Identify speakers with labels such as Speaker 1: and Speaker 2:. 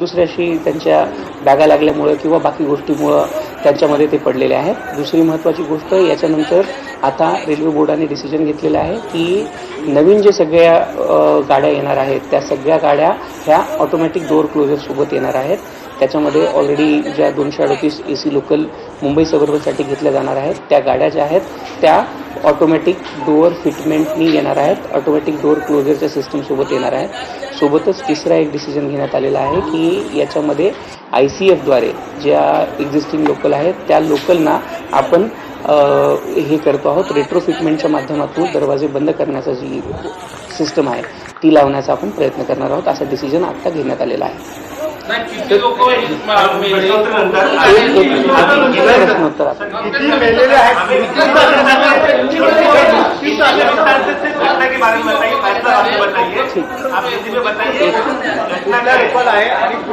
Speaker 1: दुसऱ्याशी त्यांच्या बॅगा लागल्यामुळं किंवा बाकी गोष्टीमुळं त्यांच्यामध्ये ते पडलेले आहेत. दुसरी महत्त्वाची गोष्ट, याच्यानंतर आता रेल्वे बोर्डाने डिसिजन घेतलेलं आहे की नवीन जे सगळ्या गाड्या येणार आहेत त्या सगळ्या गाड्या ह्या ऑटोमॅटिक डोअर क्लोजरसोबत येणार आहेत. त्याच्यामध्ये ऑलरेडी ज्या 238 AC लोकल मुंबई सबअर्बनसाठी घेतल्या जाणार आहेत त्या गाड्या ज्या आहेत त्या ऑटोमॅटिक डोअर फिटमेंटनी येणार आहेत, ऑटोमॅटिक डोअर क्लोजरच्या सिस्टमसोबत येणार आहेत. सोबतच तिसरा एक डिसिजन घेण्यात आलेला आहे की याच्यामध्ये ICFद्वारे ज्या एक्झिस्टिंग लोकल आहेत त्या लोकलना आपण हे करतो आहोत, रेट्रोफिटमेंटच्या माध्यमातून दरवाजे बंद करण्याचा जी सिस्टम आहे ती लावण्याचा आपण प्रयत्न करणार आहोत. असा डिसिजन आता घेण्यात आलेला आहे. प्रश्नोत्तर